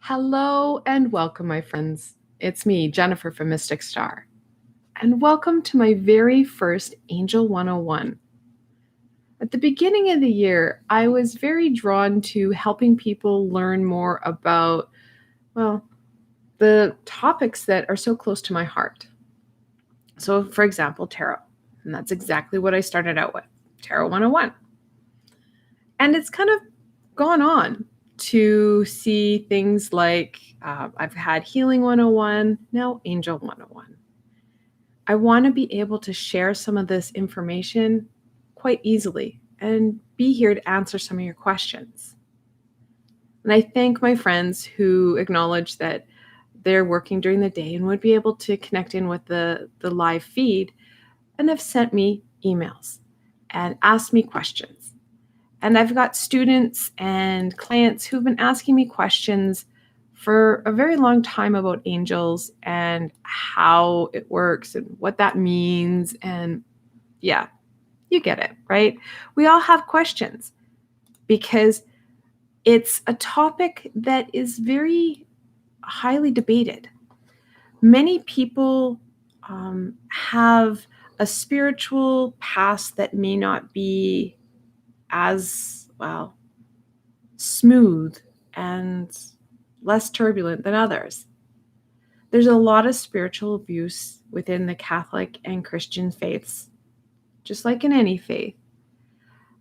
Hello and welcome, my friends. It's me, Jennifer from Mystic Star, and welcome to my very first Angel 101. At the beginning of the year, I was very drawn to helping people learn more about, the topics that are so close to my heart. So, for example, tarot. And that's exactly what I started out with, Tarot 101. And it's kind of gone on to see things like I've had Healing 101, now Angel 101. I want to be able to share some of this information quite easily and be here to answer some of your questions. And I thank my friends who acknowledge that they're working during the day and would be able to connect in with the live feed and have sent me emails and asked me questions. And I've got students and clients who've been asking me questions for a very long time about angels and how it works and what that means. And yeah, you get it, right? We all have questions because it's a topic that is very highly debated. Many people have a spiritual past that may not be as smooth and less turbulent than others. There's a lot of spiritual abuse within the Catholic and Christian faiths, just like in any faith.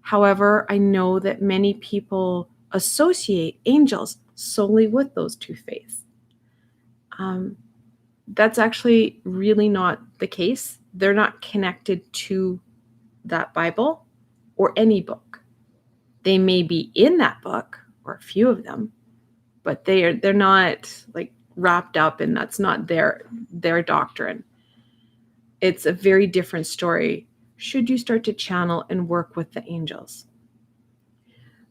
However, I know that many people associate angels solely with those two faiths. That's actually really not the case. They're not connected to that Bible or any book. They may be in that book, or a few of them, but they're not like wrapped up, and that's not their doctrine. It's a very different story should you start to channel and work with the angels.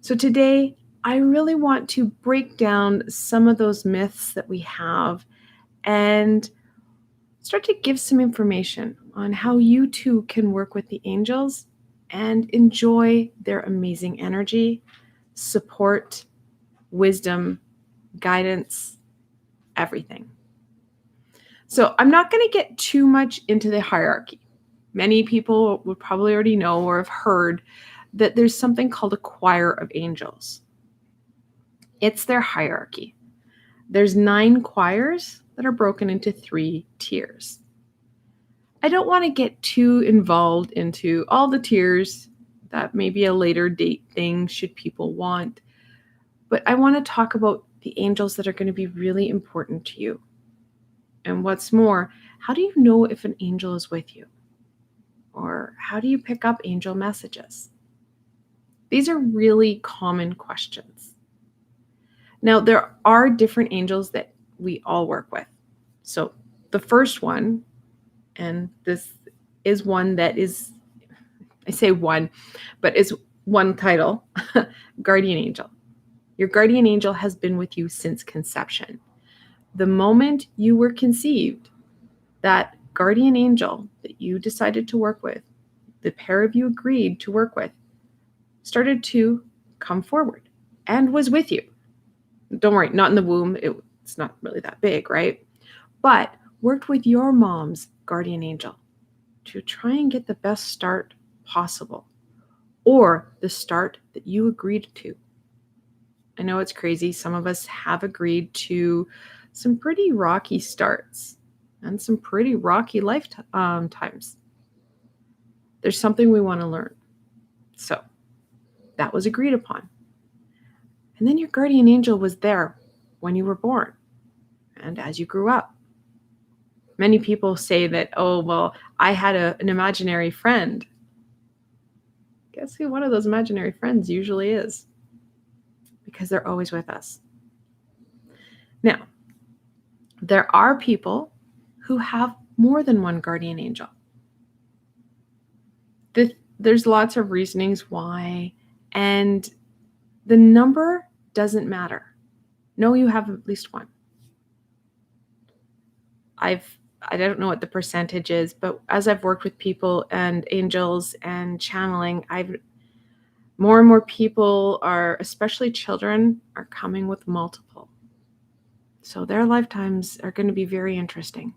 So today, I really want to break down some of those myths that we have and start to give some information on how you too can work with the angels and enjoy their amazing energy, support, wisdom, guidance, everything. So I'm not going to get too much into the hierarchy. Many people would probably already know or have heard that there's something called a choir of angels. It's their hierarchy. There's 9 choirs that are broken into 3 tiers. I don't want to get too involved into all the tiers. That may be a later date thing should people want. But I want to talk about the angels that are going to be really important to you. And what's more, how do you know if an angel is with you? Or how do you pick up angel messages? These are really common questions. Now, there are different angels that we all work with. So the first one, and this is one that is, I say one, but is one title, guardian angel. Your guardian angel has been with you since conception. The moment you were conceived, that guardian angel that you decided to work with, the pair of you agreed to work with, started to come forward and was with you. Don't worry, not in the womb. It's not really that big, right? But worked with your mom's guardian angel to try and get the best start possible, or the start that you agreed to. I know it's crazy. Some of us have agreed to some pretty rocky starts and some pretty rocky lifetimes. There's something we want to learn. So that was agreed upon. And then your guardian angel was there when you were born and as you grew up. Many people say that, oh, well, I had an imaginary friend. Guess who one of those imaginary friends usually is? Because they're always with us. Now, there are people who have more than one guardian angel. There's lots of reasonings why, and the number doesn't matter. No, you have at least one. I don't know what the percentage is, but as I've worked with people and angels and channeling, more and more people are, especially children, are coming with multiple. So their lifetimes are going to be very interesting.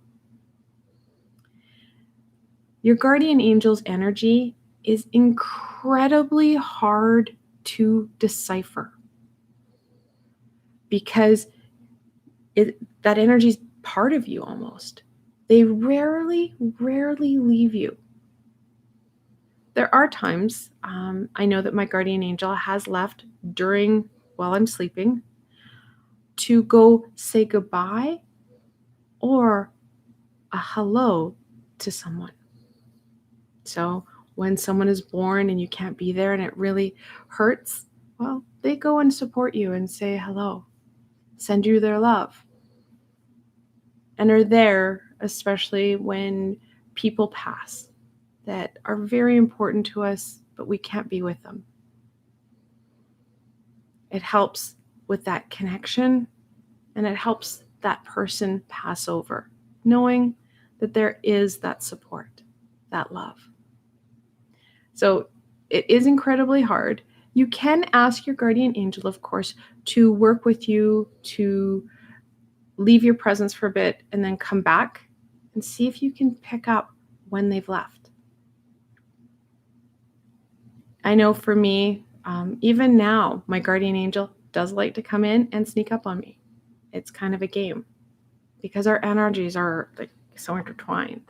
Your guardian angel's energy is incredibly hard to decipher because that energy is part of you almost. They rarely leave you. There are times I know that my guardian angel has left while I'm sleeping to go say goodbye or a hello to someone. So when someone is born and you can't be there and it really hurts, well, they go and support you and say hello, send you their love, and are there, especially when people pass that are very important to us, but we can't be with them. It helps with that connection, and it helps that person pass over, knowing that there is that support, that love. So it is incredibly hard. You can ask your guardian angel, of course, to work with you, to leave your presence for a bit, and then come back and see if you can pick up when they've left. I know for me, even now, my guardian angel does like to come in and sneak up on me. It's kind of a game because our energies are like so intertwined.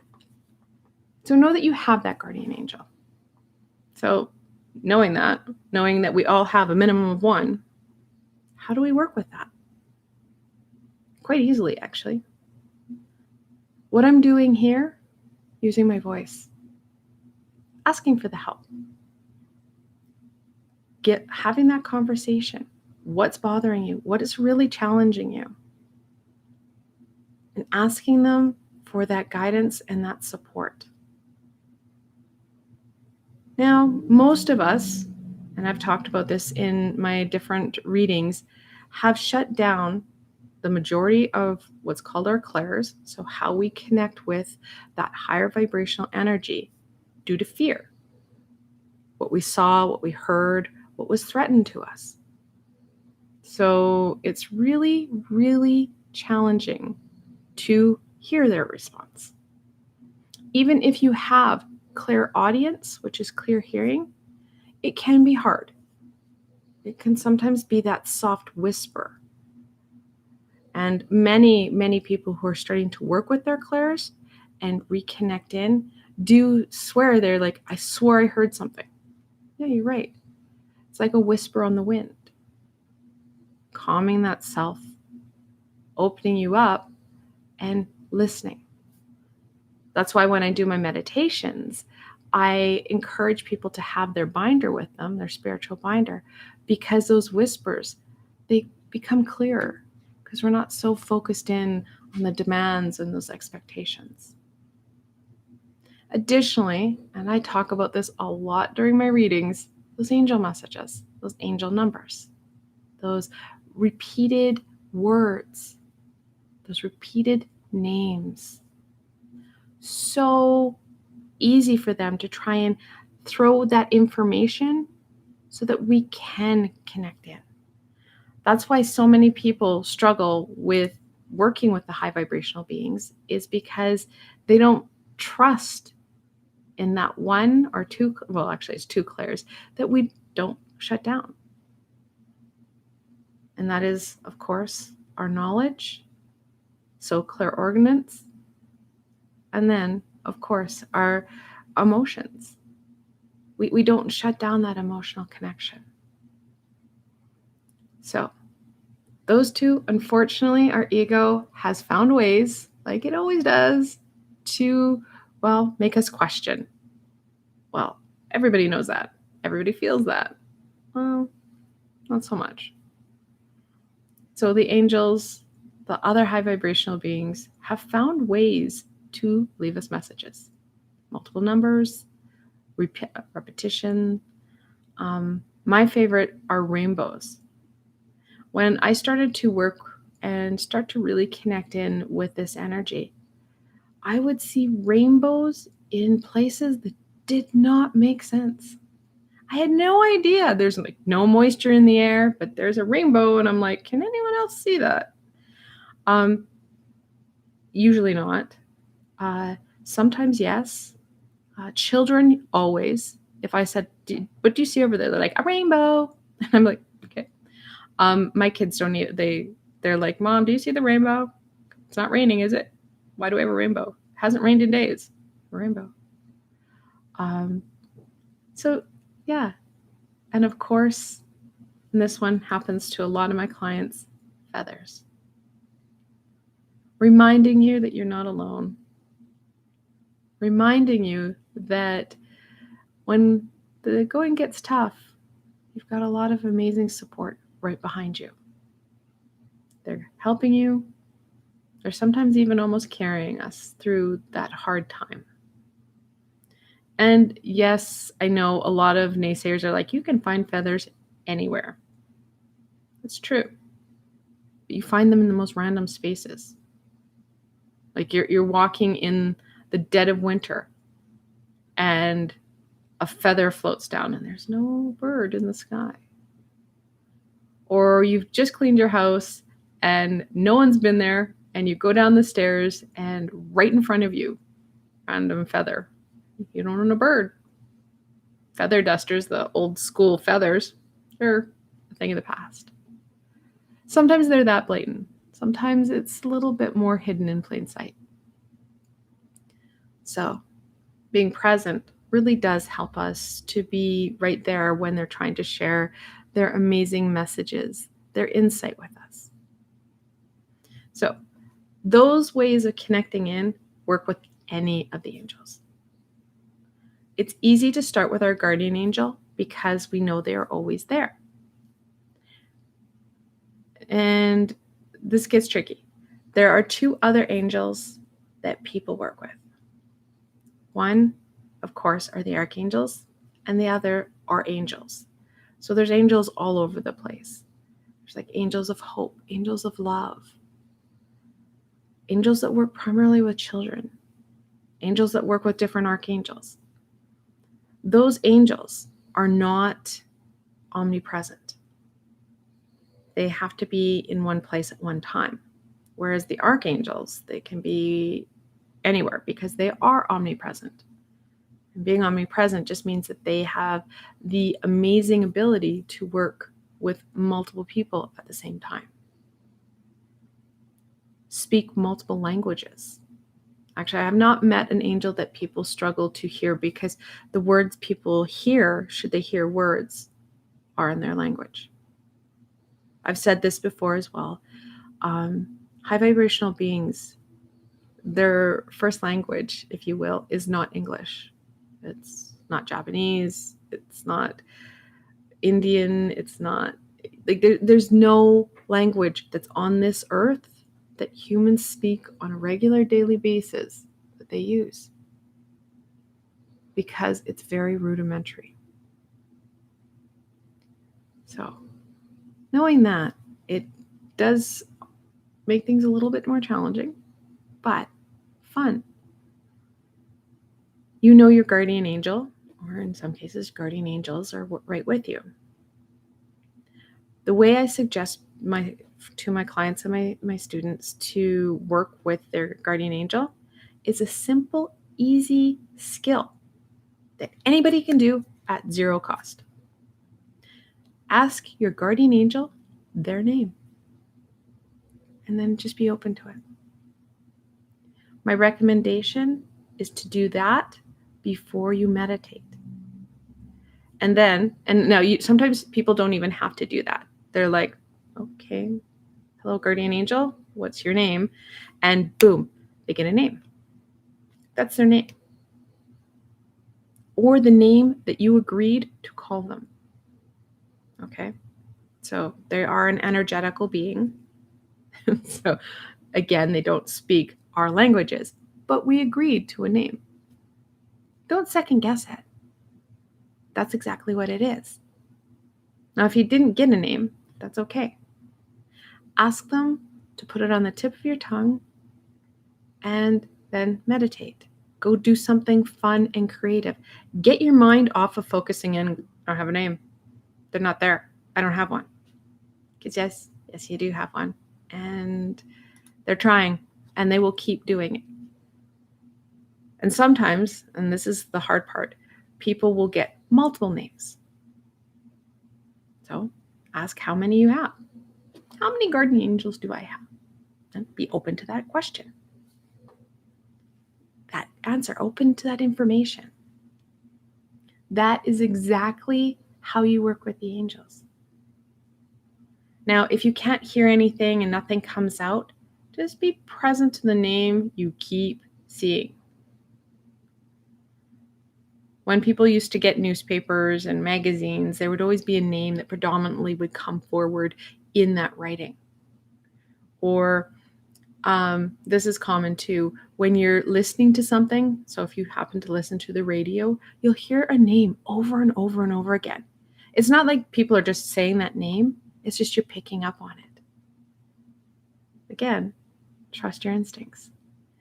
So know that you have that guardian angel. So knowing that we all have a minimum of one, how do we work with that? Quite easily, actually. What I'm doing here, using my voice, asking for the help, having that conversation. What's bothering you? What is really challenging you? And asking them for that guidance and that support. Now, most of us, and I've talked about this in my different readings, have shut down the majority of what's called our clairs, so how we connect with that higher vibrational energy due to fear. What we saw, what we heard, what was threatened to us. So it's really, really challenging to hear their response. Even if you have clairaudience, which is clear hearing, it can be hard. It can sometimes be that soft whisper. And many people who are starting to work with their clairs and reconnect in do swear they're like, I swore I heard something. Yeah, you're right. It's like a whisper on the wind. Calming that self, opening you up, and listening. That's why when I do my meditations, I encourage people to have their binder with them, their spiritual binder, because those whispers, they become clearer because we're not so focused in on the demands and those expectations. Additionally, and I talk about this a lot during my readings, those angel messages, those angel numbers, those repeated words, those repeated names. So easy for them to try and throw that information so that we can connect in. That's why so many people struggle with working with the high vibrational beings, is because they don't trust in that one or two, well, actually it's two clairs that we don't shut down. And that is, of course, our knowledge, so clairaudience, and then, of course, our emotions. We don't shut down that emotional connection. So those two, unfortunately, our ego has found ways, like it always does, to, well, make us question. Well, everybody knows that. Everybody feels that. Well, not so much. So the angels, the other high vibrational beings, have found ways to leave us messages. Multiple numbers, repetition. My favorite are rainbows. When I started to work and start to really connect in with this energy, I would see rainbows in places that did not make sense. I had no idea. There's like no moisture in the air, but there's a rainbow, and I'm like, can anyone else see that? Usually not. Sometimes yes. Children always. If I said, what do you see over there? They're like, a rainbow. And I'm like, okay. My kids don't need it. They're like, Mom, do you see the rainbow? It's not raining, is it? Why do we have a rainbow? It hasn't rained in days. A rainbow. So yeah. And of course, and this one happens to a lot of my clients, feathers. Reminding you that you're not alone. Reminding you that when the going gets tough, you've got a lot of amazing support right behind you. They're helping you. They're sometimes even almost carrying us through that hard time. And yes, I know a lot of naysayers are like, you can find feathers anywhere. It's true. But you find them in the most random spaces. Like you're walking in the dead of winter and a feather floats down and there's no bird in the sky. Or you've just cleaned your house and no one's been there and you go down the stairs and right in front of you, random feather. You don't own a bird. Feather dusters, the old school feathers, they're a thing of the past. Sometimes they're that blatant. Sometimes it's a little bit more hidden in plain sight. So being present really does help us to be right there when they're trying to share their amazing messages, their insight with us. So those ways of connecting in work with any of the angels. It's easy to start with our guardian angel because we know they are always there. And this gets tricky. There are two other angels that people work with. One, of course, are the archangels, and the other are angels. So there's angels all over the place. There's like angels of hope, angels of love, angels that work primarily with children, angels that work with different archangels. Those angels are not omnipresent. They have to be in one place at one time. Whereas the archangels, they can be anywhere because they are omnipresent. And being omnipresent just means that they have the amazing ability to work with multiple people at the same time. Speak multiple languages. Actually, I have not met an angel that people struggle to hear because the words people hear, should they hear words, are in their language. I've said this before as well. High vibrational beings, their first language, if you will, is not English. It's not Japanese. It's not Indian. It's not like there's no language that's on this earth that humans speak on a regular daily basis that they use because it's very rudimentary. So knowing that, it does make things a little bit more challenging, but fun. You know your guardian angel, or in some cases, guardian angels are right with you. The way I suggest to my clients and my students to work with their guardian angel is a simple, easy skill that anybody can do at zero cost. Ask your guardian angel their name, and then just be open to it. My recommendation is to do that before you meditate. And now sometimes people don't even have to do that. They're like, okay, hello, guardian angel, what's your name? And boom, they get a name. That's their name. Or the name that you agreed to call them. Okay? So they are an energetical being. So again, they don't speak our languages, but we agreed to a name. Don't second guess it. That's exactly what it is. Now, if you didn't get a name, that's okay. Ask them to put it on the tip of your tongue and then meditate. Go do something fun and creative. Get your mind off of focusing in, I don't have a name. They're not there. I don't have one. Because yes, you do have one. And They're trying, and they will keep doing it. And sometimes, and this is the hard part, people will get multiple names. So ask how many you have. How many guardian angels do I have? And be open to that question. That answer, open to that information. That is exactly how you work with the angels. Now, if you can't hear anything and nothing comes out, just be present to the name you keep seeing. When people used to get newspapers and magazines, there would always be a name that predominantly would come forward in that writing. Or this is common too, when you're listening to something. So if you happen to listen to the radio, you'll hear a name over and over and over again. It's not like people are just saying that name. It's just you're picking up on it. Again, trust your instincts.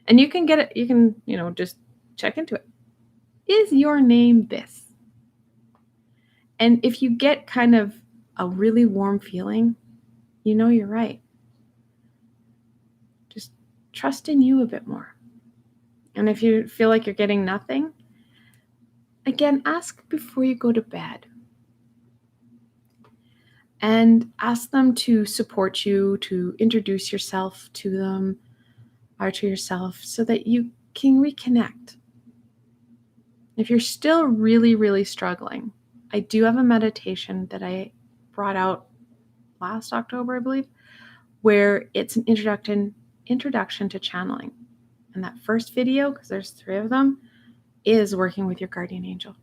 And you can get it, you can, just check into it. Is your name this? And if you get kind of a really warm feeling, you're right. Just trust in you a bit more. And if you feel like you're getting nothing, again, ask before you go to bed. And ask them to support you, to introduce yourself to them or to yourself so that you can reconnect. If you're still really, really struggling, I do have a meditation that I brought out last October, I believe, where it's an introduction to channeling. And that first video, because there's 3 of them, is working with your guardian angel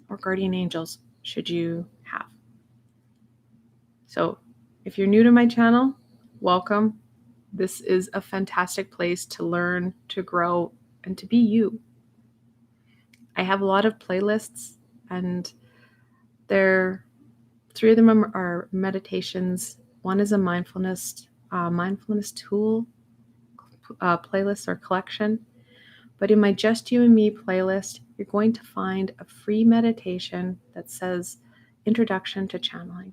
or guardian angels, should you have. So if you're new to my channel, welcome. This is a fantastic place to learn, to grow, and to be you. I have a lot of playlists, and 3 of them are meditations. One is a mindfulness tool playlist or collection. But in my Just You and Me playlist, you're going to find a free meditation that says Introduction to Channeling.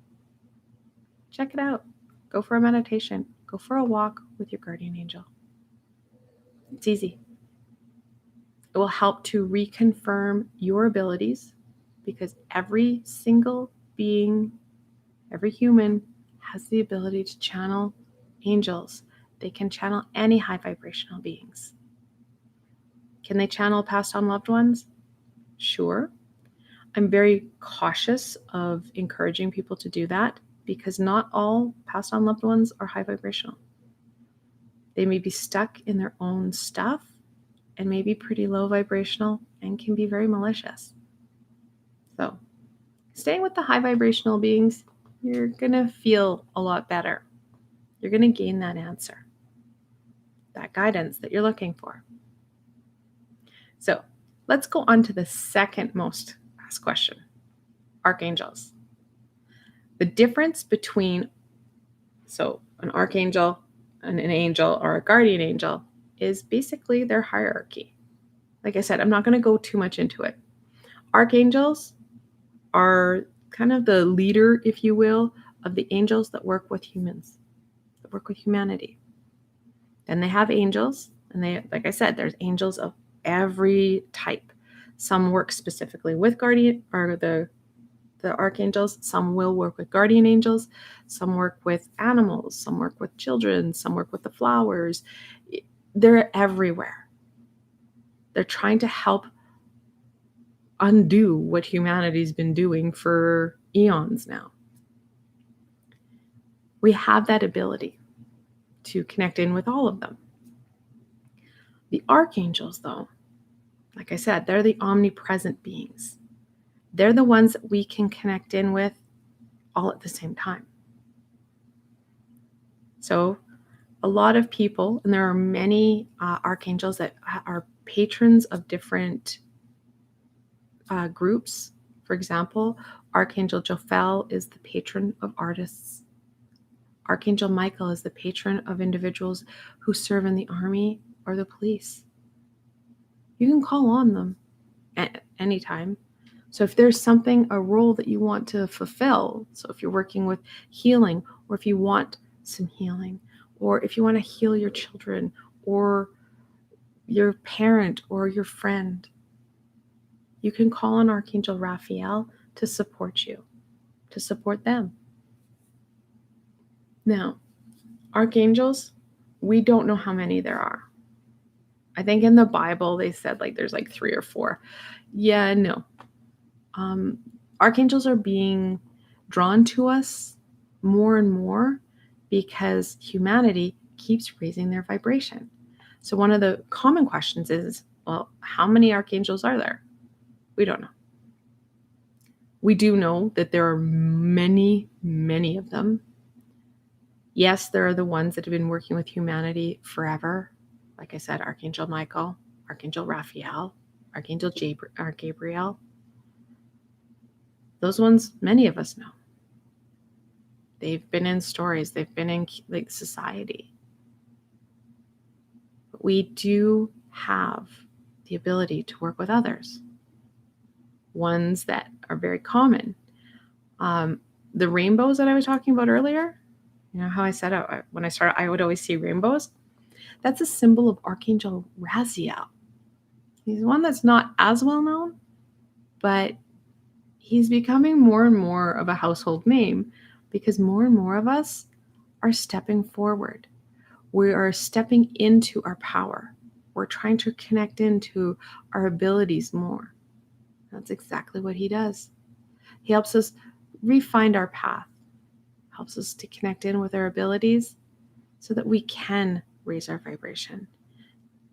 Check it out. Go for a meditation. Go for a walk with your guardian angel. It's easy. It will help to reconfirm your abilities, because every single being, every human has the ability to channel angels. They can channel any high vibrational beings. Can they channel passed on loved ones? Sure. I'm very cautious of encouraging people to do that, because not all passed on loved ones are high vibrational. They may be stuck in their own stuff and may be pretty low vibrational and can be very malicious. So staying with the high vibrational beings, you're going to feel a lot better. You're going to gain that answer, that guidance that you're looking for. So let's go on to the second most asked question, archangels. The difference between an archangel and an angel or a guardian angel is basically their hierarchy. Like I said, I'm not going to go too much into it. Archangels are kind of the leader, if you will, of the angels that work with humans, that work with humanity. Then they have angels, and like I said, there's angels of every type. Some work specifically with guardian or the archangels. Some will work with guardian angels. Some work with animals. Some work with children. Some work with the flowers. They're everywhere. They're trying to help undo what humanity's been doing for eons now. We have that ability to connect in with all of them. The archangels, though, like I said, they're the omnipresent beings. They're the ones that we can connect in with all at the same time. So a lot of people, and there are many archangels that are patrons of different groups. For example, Archangel Jophiel is the patron of artists. Archangel Michael is the patron of individuals who serve in the army or the police. You can call on them at any time. So if there's a role that you want to fulfill, so if you're working with healing, or if you want some healing, or if you want to heal your children or your parent or your friend, you can call on Archangel Raphael to support you, to support them. Now, archangels, we don't know how many there are. I think in the Bible they said like there's like 3 or 4. Yeah, no. Archangels are being drawn to us more and more because humanity keeps raising their vibration. So one of the common questions is, well, how many archangels are there? We don't know. We do know that there are many, many of them. Yes, there are the ones that have been working with humanity forever. Like I said, Archangel Michael, Archangel Raphael, Archangel Gabriel. Those ones, many of us know. They've been in stories. They've been in like society. But we do have the ability to work with others. Ones that are very common. The rainbows that I was talking about earlier, you know how I said when I started, I would always see rainbows. That's a symbol of Archangel Raziel. He's one that's not as well known, but he's becoming more and more of a household name because more and more of us are stepping forward. We are stepping into our power. We're trying to connect into our abilities more. That's exactly what he does. He helps us refine our path, helps us to connect in with our abilities so that we can raise our vibration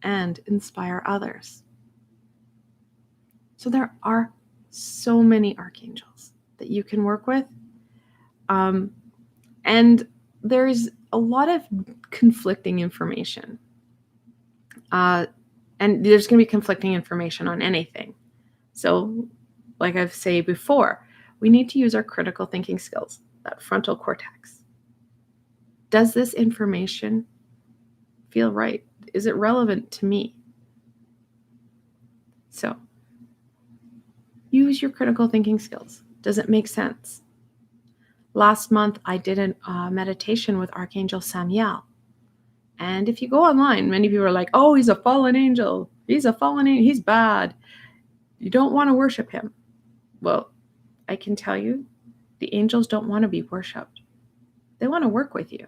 and inspire others. So there are so many archangels that you can work with. And there's a lot of conflicting information. And there's going to be conflicting information on anything. So like I've said before, we need to use our critical thinking skills, that frontal cortex. Does this information feel right? Is it relevant to me? So use your critical thinking skills. Does it make sense? Last month, I did a meditation with Archangel Samuel. And if you go online, many people are like, oh, he's a fallen angel. He's a fallen angel. He's bad. You don't want to worship him. Well, I can tell you, the angels don't want to be worshipped. They want to work with you.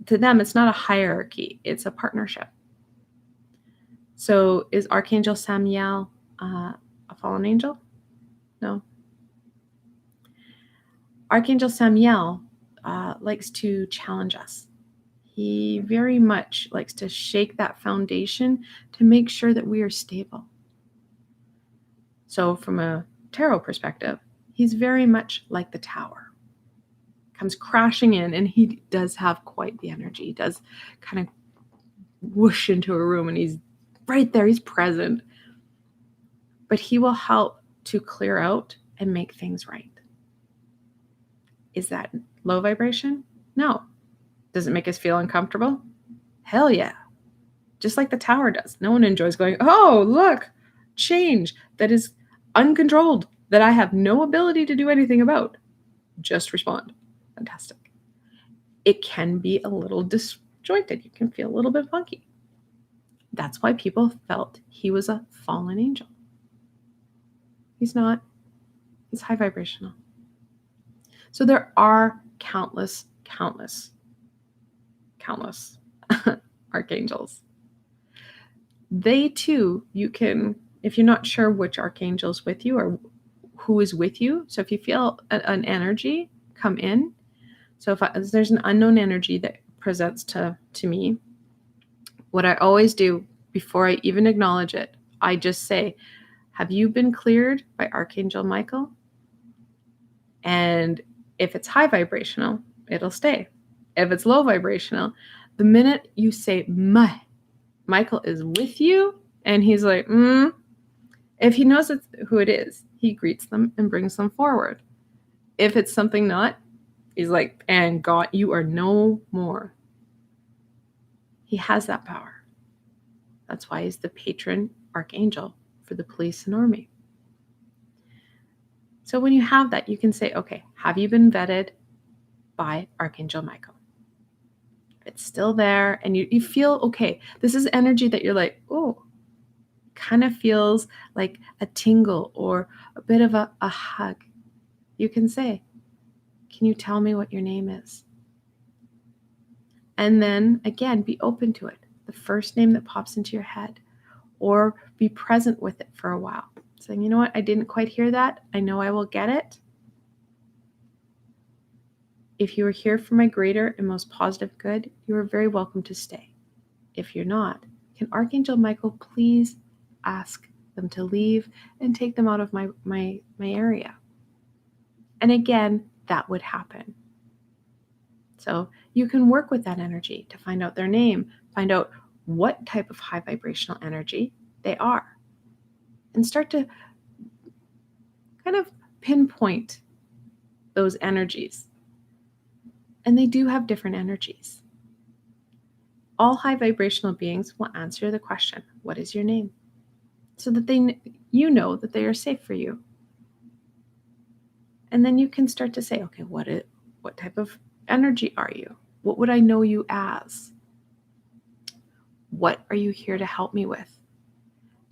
To them, it's not a hierarchy. It's a partnership. So is Archangel Samuel a fallen angel? No. Archangel Samuel likes to challenge us. He very much likes to shake that foundation to make sure that we are stable. So from a tarot perspective, he's very much like the tower. Comes crashing in, and he does have quite the energy. He does kind of whoosh into a room, and he's right there. He's present. But he will help to clear out and make things right. Is that low vibration? No. Does it make us feel uncomfortable? Hell yeah. Just like the tower does. No one enjoys going, oh, look, change that is uncontrolled, that I have no ability to do anything about. Just respond. Fantastic. It can be a little disjointed. You can feel a little bit funky. That's why people felt he was a fallen angel. He's not. He's high vibrational. So there are countless archangels. They too, you can, if you're not sure which archangel's with you or who is with you. So if you feel an energy come in, so if there's an unknown energy that presents to me, what I always do before I even acknowledge it, I just say, have you been cleared by Archangel Michael? And if it's high vibrational, it'll stay. If it's low vibrational, the minute you say, Michael is with you, and he's like, if he knows who it is, he greets them and brings them forward. If it's something not, he's like, and God, you are no more. He has that power. That's why he's the patron archangel for the police and army. So when you have that, you can say, okay, have you been vetted by Archangel Michael? It's still there and you feel okay. This is energy that you're like, oh, kind of feels like a tingle or a bit of a hug. You can say, can you tell me what your name is? And then again, be open to it. The first name that pops into your head, or be present with it for a while. Saying, you know what, I didn't quite hear that. I know I will get it. If you are here for my greater and most positive good, you are very welcome to stay. If you're not, can Archangel Michael please ask them to leave and take them out of my area? And again, that would happen. So you can work with that energy to find out their name, find out what type of high vibrational energy they are, and start to kind of pinpoint those energies. And they do have different energies. All high vibrational beings will answer the question, what is your name? So that you know that they are safe for you. And then you can start to say, okay, what type of energy are you? What would I know you as? What are you here to help me with?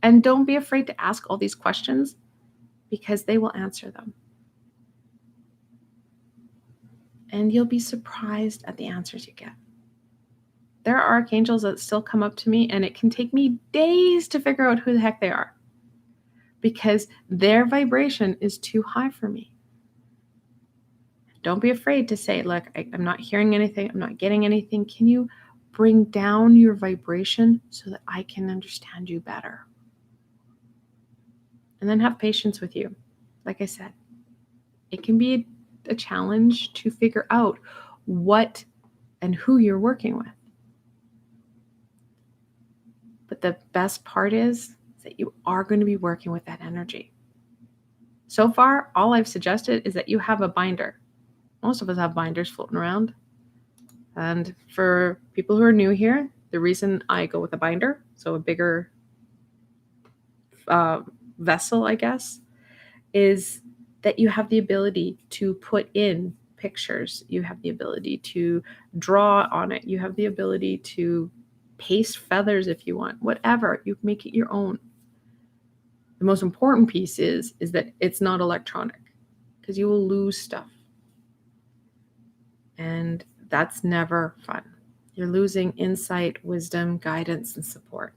And don't be afraid to ask all these questions, because they will answer them. And you'll be surprised at the answers you get. There are archangels that still come up to me, and it can take me days to figure out who the heck they are, because their vibration is too high for me. Don't be afraid to say, look, I'm not hearing anything. I'm not getting anything. Can you bring down your vibration so that I can understand you better? And then have patience with you. Like I said, it can be a challenge to figure out what and who you're working with. But the best part is that you are going to be working with that energy. So far, all I've suggested is that you have a binder. Most of us have binders floating around. And for people who are new here, the reason I go with a binder, so a bigger vessel, I guess, is that you have the ability to put in pictures. You have the ability to draw on it. You have the ability to paste feathers if you want, whatever. You make it your own. The most important piece is that it's not electronic, because you will lose stuff. And that's never fun. You're losing insight, wisdom, guidance, and support.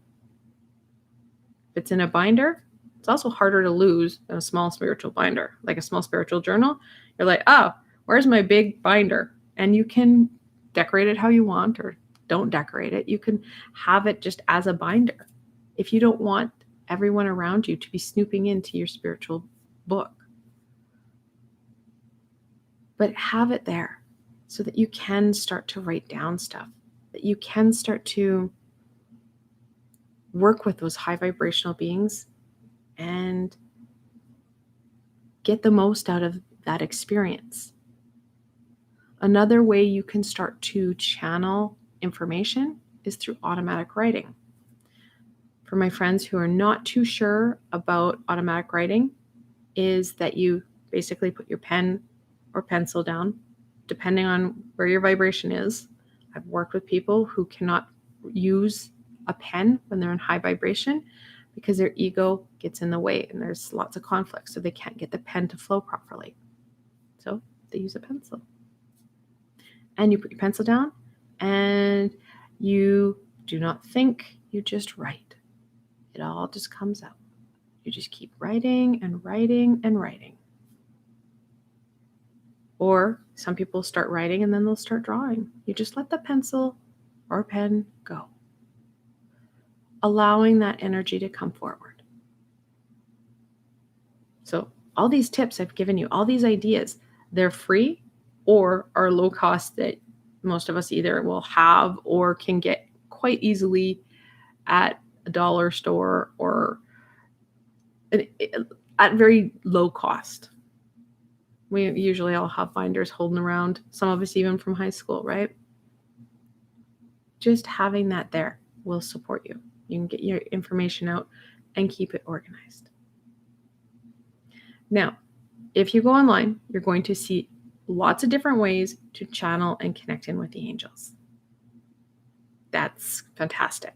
If it's in a binder, it's also harder to lose than a small spiritual binder. Like a small spiritual journal, you're like, oh, where's my big binder? And you can decorate it how you want, or don't decorate it. You can have it just as a binder if you don't want everyone around you to be snooping into your spiritual book. But have it there so that you can start to write down stuff, that you can start to work with those high vibrational beings and get the most out of that experience. Another way you can start to channel information is through automatic writing. For my friends who are not too sure about automatic writing, is that you basically put your pen or pencil down, depending on where your vibration is. I've worked with people who cannot use a pen when they're in high vibration because their ego gets in the way and there's lots of conflict, so they can't get the pen to flow properly. So they use a pencil. And you put your pencil down and you do not think, you just write. It all just comes out. You just keep writing and writing and writing. Or some people start writing and then they'll start drawing. You just let the pencil or pen go, allowing that energy to come forward. So all these tips I've given you, all these ideas, they're free or are low cost that most of us either will have or can get quite easily at a dollar store or at very low cost. We usually all have binders holding around, some of us even from high school, right? Just having that there will support you. You can get your information out and keep it organized. Now, if you go online, you're going to see lots of different ways to channel and connect in with the angels. That's fantastic.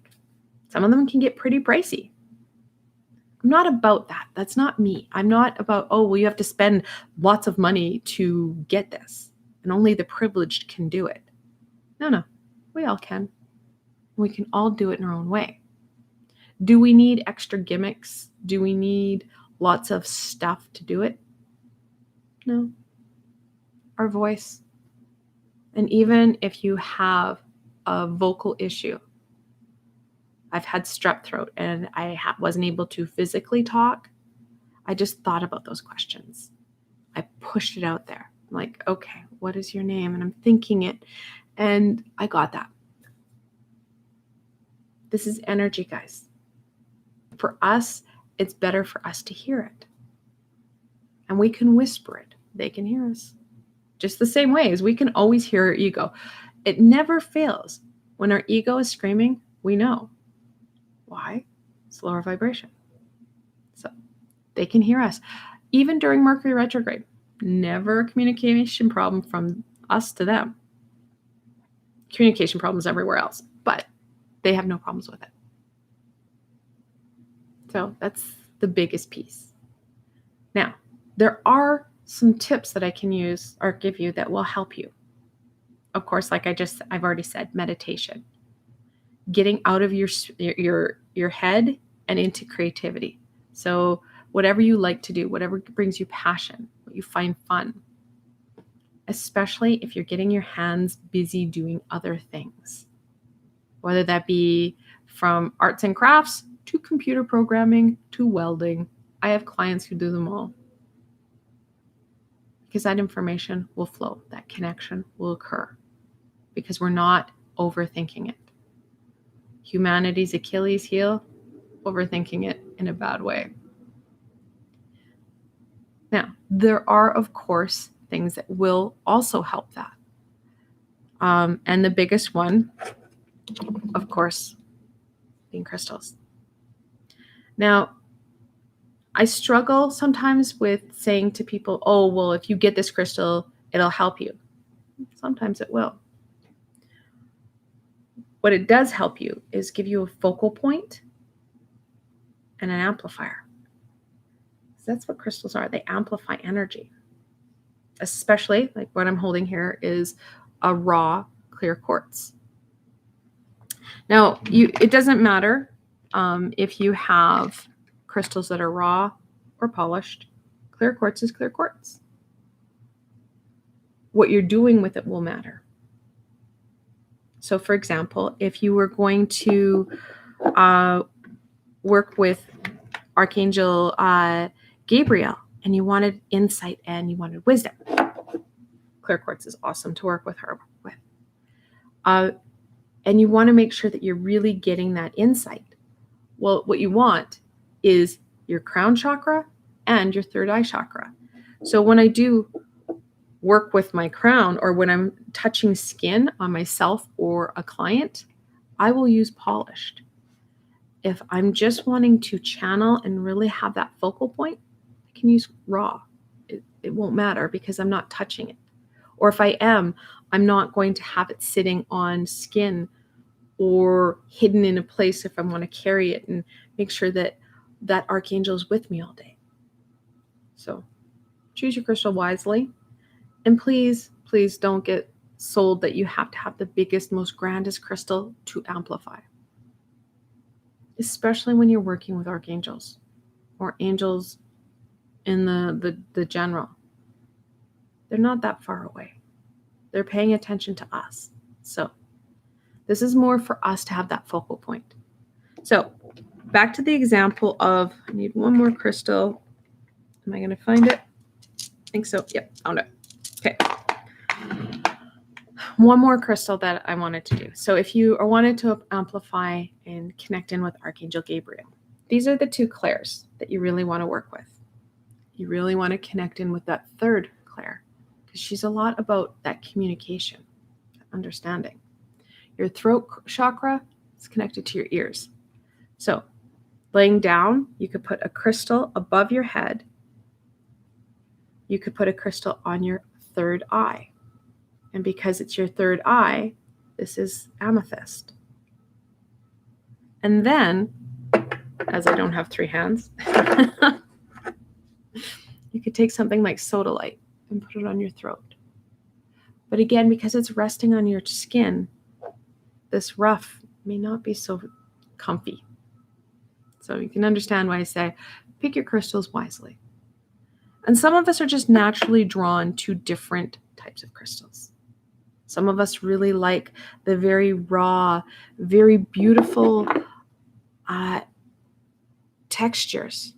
Some of them can get pretty pricey. I'm not about that. That's not me. I'm not about, oh, well, you have to spend lots of money to get this, and only the privileged can do it. No, we all can. We can all do it in our own way. Do we need extra gimmicks? Do we need lots of stuff to do it? No. Our voice. And even if you have a vocal issue, I've had strep throat and I wasn't able to physically talk. I just thought about those questions. I pushed it out there. I'm like, okay, what is your name? And I'm thinking it. And I got that. This is energy, guys. For us, it's better for us to hear it. And we can whisper it. They can hear us. Just the same way as we can always hear our ego. It never fails. When our ego is screaming, we know. Why? It's lower vibration. So they can hear us. Even during Mercury retrograde, never a communication problem from us to them. Communication problems everywhere else, but they have no problems with it. So that's the biggest piece. Now, there are some tips that I can use or give you that will help you. Of course, like I've already said, meditation. Getting out of your head and into creativity. So whatever you like to do, whatever brings you passion, what you find fun, especially if you're getting your hands busy doing other things, whether that be from arts and crafts to computer programming to welding. I have clients who do them all. Because that information will flow, that connection will occur, because we're not overthinking it. Humanity's Achilles heel, overthinking it in a bad way. Now, there are, of course, things that will also help that. And the biggest one, of course, being crystals. Now, I struggle sometimes with saying to people, oh, well, if you get this crystal, it'll help you. Sometimes it will. What it does help you is give you a focal point and an amplifier. So that's what crystals are. They amplify energy. Especially, like what I'm holding here is a raw clear quartz. Now, it doesn't matter if you have crystals that are raw or polished. Clear quartz is clear quartz. What you're doing with it will matter. So, for example, if you were going to work with Archangel Gabriel and you wanted insight and you wanted wisdom, clear quartz is awesome to work with her with. And you want to make sure that you're really getting that insight. Well, what you want is your crown chakra and your third eye chakra. So when I do work with my crown, or when I'm touching skin on myself or a client, I will use polished. If I'm just wanting to channel and really have that focal point, I can use raw. It won't matter because I'm not touching it. Or if I am, I'm not going to have it sitting on skin or hidden in a place if I want to carry it and make sure that that archangel is with me all day. So choose your crystal wisely. And please, please don't get sold that you have to have the biggest, most grandest crystal to amplify. Especially when you're working with archangels or angels in the general. They're not that far away. They're paying attention to us. So this is more for us to have that focal point. So back to the example of, I need one more crystal. Am I going to find it? I think so. Yep, found it. Okay. One more crystal that I wanted to do. So if you wanted to amplify and connect in with Archangel Gabriel, these are the two clairs that you really want to work with. You really want to connect in with that third clair because she's a lot about that communication, that understanding. Your throat chakra is connected to your ears. So laying down, you could put a crystal above your head. You could put a crystal on your third eye. And because it's your third eye, this is amethyst. And then, as I don't have 3 hands, you could take something like sodalite and put it on your throat. But again, because it's resting on your skin, this rough may not be so comfy. So you can understand why I say pick your crystals wisely. And some of us are just naturally drawn to different types of crystals. Some of us really like the very raw, very beautiful textures.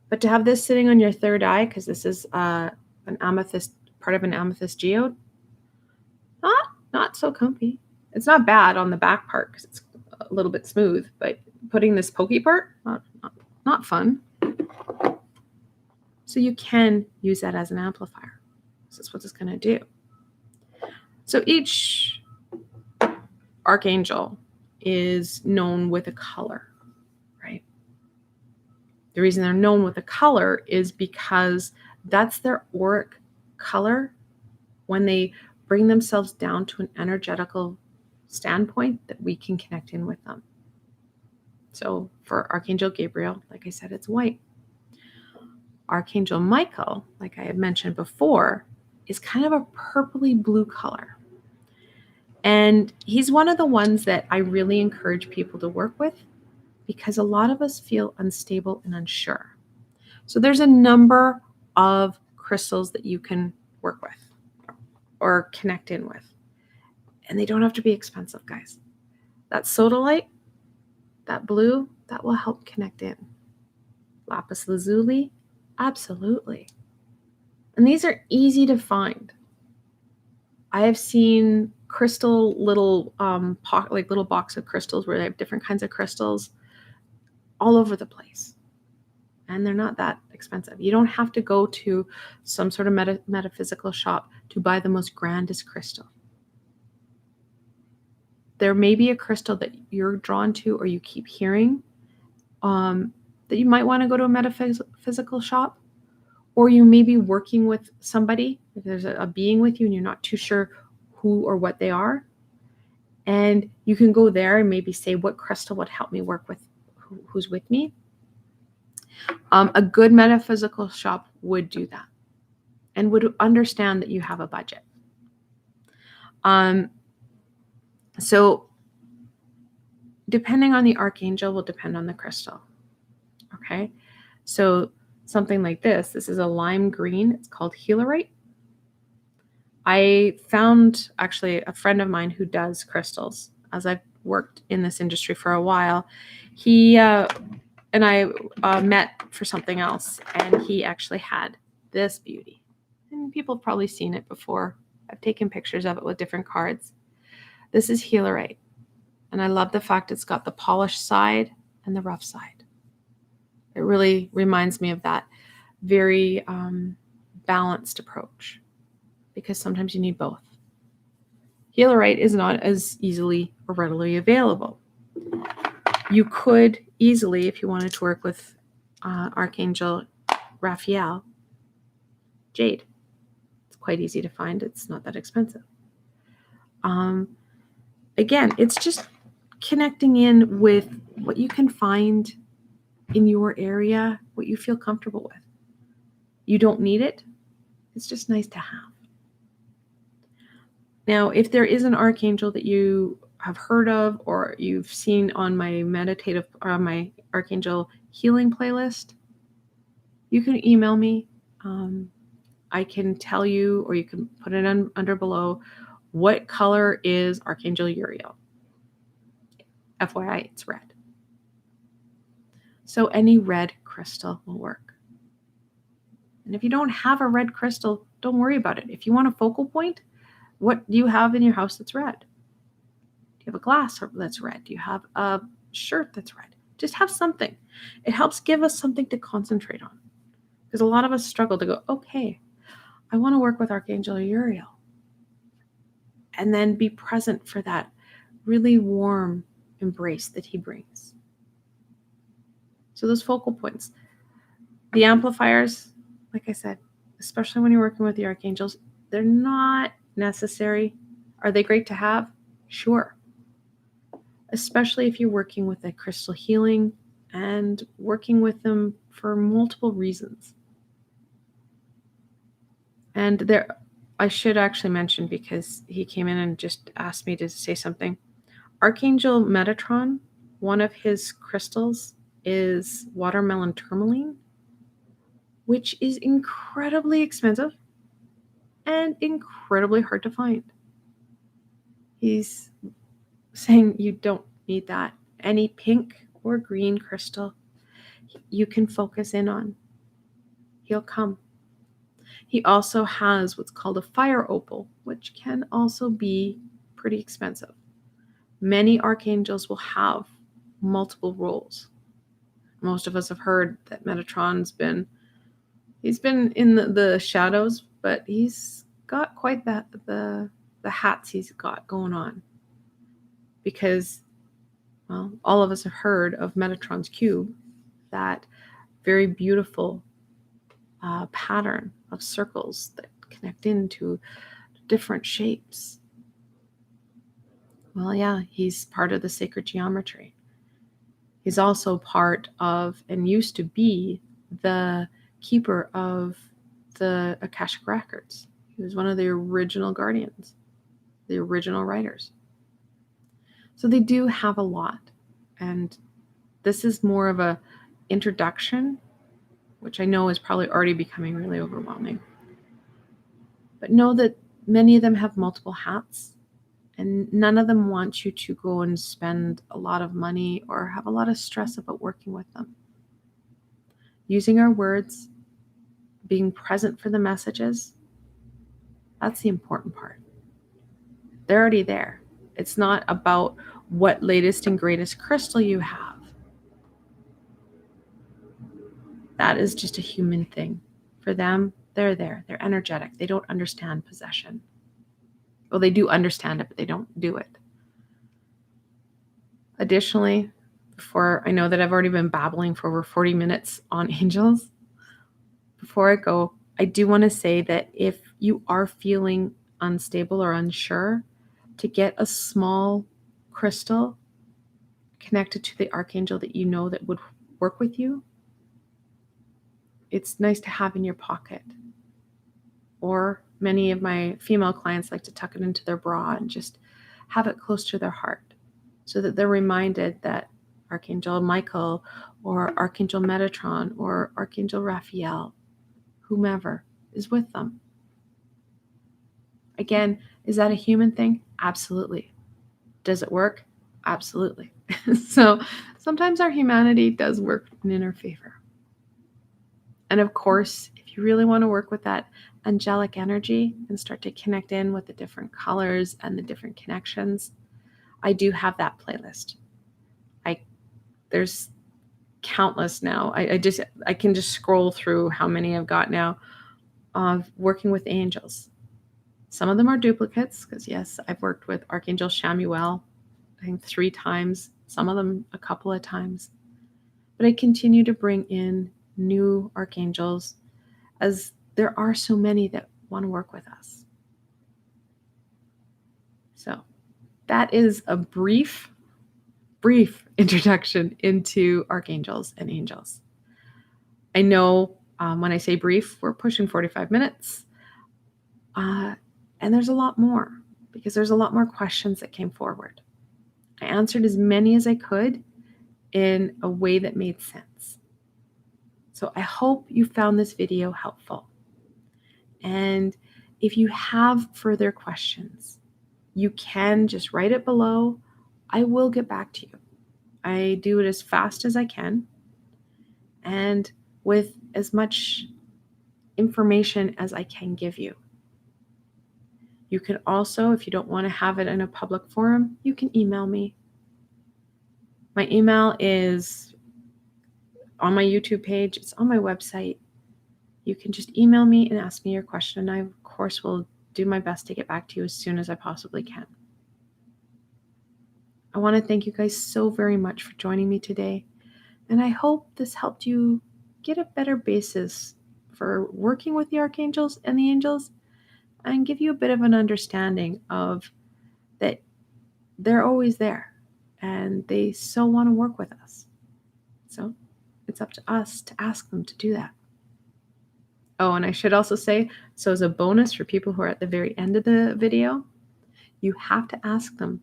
But to have this sitting on your third eye, because this is an amethyst, part of an amethyst geode, not so comfy. It's not bad on the back part because it's a little bit smooth, but putting this pokey part, not fun. So you can use that as an amplifier. This is what it's going to do. So each archangel is known with a color, right? The reason they're known with a color is because that's their auric color when they bring themselves down to an energetical standpoint that we can connect in with them. So for Archangel Gabriel, like I said, it's white. Archangel Michael, like I had mentioned before, is kind of a purpley blue color. And he's one of the ones that I really encourage people to work with because a lot of us feel unstable and unsure. So there's a number of crystals that you can work with or connect in with. And they don't have to be expensive, guys. That sodalite, that blue, that will help connect in. Lapis lazuli, absolutely. And these are easy to find. I have seen crystal little little box of crystals where they have different kinds of crystals all over the place. And they're not that expensive. You don't have to go to some sort of metaphysical shop to buy the most grandest crystal. There may be a crystal that you're drawn to or you keep hearing that you might want to go to a metaphysical shop, or you may be working with somebody, if there's a being with you and you're not too sure who or what they are, and you can go there and maybe say, what crystal would help me work with who's with me? A good metaphysical shop would do that and would understand that you have a budget. So depending on the archangel will depend on the crystal. Okay. So something like this is a lime green. It's called healerite. I found actually a friend of mine who does crystals. As I've worked in this industry for a while, he and I met for something else, and he actually had this beauty. And people have probably seen it before. I've taken pictures of it with different cards. This is healerite, and I love the fact it's got the polished side and the rough side. It really reminds me of that very balanced approach, because sometimes you need both. Healerite is not as easily or readily available. You could easily, if you wanted to work with Archangel Raphael, jade. It's quite easy to find. It's not that expensive. Again, it's just connecting in with what you can find in your area, what you feel comfortable with. You don't need it. It's just nice to have. Now, if there is an archangel that you have heard of or you've seen on my my Archangel healing playlist, you can email me. I can tell you, or you can put it under below, what color is Archangel Uriel. FYI, it's red. So any red crystal will work. And if you don't have a red crystal, don't worry about it. If you want a focal point, what do you have in your house that's red? Do you have a glass that's red? Do you have a shirt that's red? Just have something. It helps give us something to concentrate on. Because a lot of us struggle to go, okay, I want to work with Archangel Uriel. And then be present for that really warm embrace that he brings. So those focal points. The amplifiers, like I said, especially when you're working with the archangels, they're not necessary. Are they great to have? Sure. especially if you're working with a crystal healing and working with them for multiple reasons. And there, I should actually mention, because he came in and just asked me to say something. Archangel Metatron, one of his crystals is watermelon tourmaline, which is incredibly expensive and incredibly hard to find. He's saying you don't need that. Any pink or green crystal you can focus in on, he'll come. He also has what's called a fire opal, which can also be pretty expensive. Many archangels will have multiple roles. Most of us have heard that Metatron's been in the shadows, but he's got quite the hats he's got going on. Because, well, all of us have heard of Metatron's cube, that very beautiful pattern of circles that connect into different shapes. Well, yeah, he's part of the sacred geometry. He's also part of, and used to be, the keeper of the Akashic Records. He was one of the original guardians, the original writers. So they do have a lot. And this is more of a introduction, which I know is probably already becoming really overwhelming. But know that many of them have multiple hats, and none of them want you to go and spend a lot of money or have a lot of stress about working with them. Using our words, being present for the messages, that's the important part. They're already there. It's not about what latest and greatest crystal you have. That is just a human thing. For them, they're there. They're energetic. They don't understand possession. Well, they do understand it, but they don't do it. Additionally, before I know that I've already been babbling for over 40 minutes on angels, before I go, I do want to say that if you are feeling unstable or unsure, to get a small crystal connected to the archangel that you know that would work with you, it's nice to have in your pocket. Or many of my female clients like to tuck it into their bra and just have it close to their heart, so that they're reminded that Archangel Michael or Archangel Metatron or Archangel Raphael, whomever, is with them. Again, is that a human thing? Absolutely. Does it work? Absolutely. So sometimes our humanity does work in our favor. And of course, if you really want to work with that angelic energy and start to connect in with the different colors and the different connections, I do have that playlist. There's countless now. I can just scroll through how many I've got now of working with angels. Some of them are duplicates, because yes, I've worked with Archangel Samuel, I think 3 times, some of them a couple of times. But I continue to bring in new archangels, as there are so many that want to work with us. So that is a brief introduction into archangels and angels. I know when I say brief, we're pushing 45 minutes. And there's a lot more, because there's a lot more questions that came forward. I answered as many as I could in a way that made sense. So I hope you found this video helpful. And if you have further questions, you can just write it below. I will get back to you. I do it as fast as I can and with as much information as I can give you. You can also, if you don't want to have it in a public forum, you can email me. My email is on my YouTube page. It's on my website. You can just email me and ask me your question. And I, of course, will do my best to get back to you as soon as I possibly can. I want to thank you guys so very much for joining me today. And I hope this helped you get a better basis for working with the archangels and the angels, and give you a bit of an understanding of that they're always there. and they so want to work with us. So it's up to us to ask them to do that. Oh, and I should also say, so as a bonus for people who are at the very end of the video, you have to ask them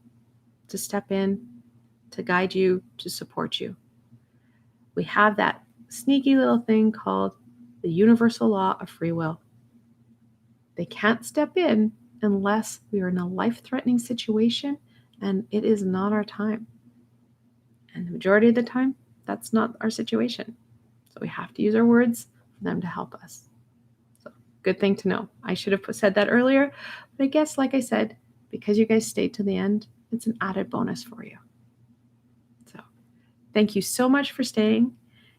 to step in, to guide you, to support you. We have that sneaky little thing called the universal law of free will. They can't step in unless we are in a life-threatening situation and it is not our time. And the majority of the time, that's not our situation. So we have to use our words for them to help us. So good thing to know. I should have said that earlier, but I guess, like I said, because you guys stayed to the end, it's an added bonus for you. So thank you so much for staying.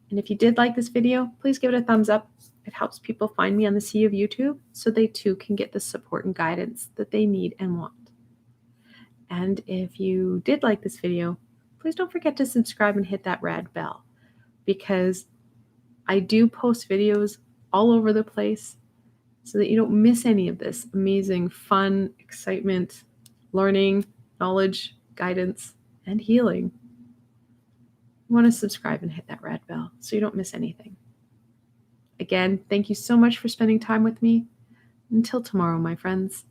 And if you did like this video, please give it a thumbs up. It helps people find me on the sea of YouTube so they too can get the support and guidance that they need and want. And if you did like this video, please don't forget to subscribe and hit that red bell, because I do post videos all over the place so that you don't miss any of this amazing fun, excitement, learning, knowledge, guidance, and healing. You want to subscribe and hit that red bell so you don't miss anything. Again, thank you so much for spending time with me. Until tomorrow, my friends.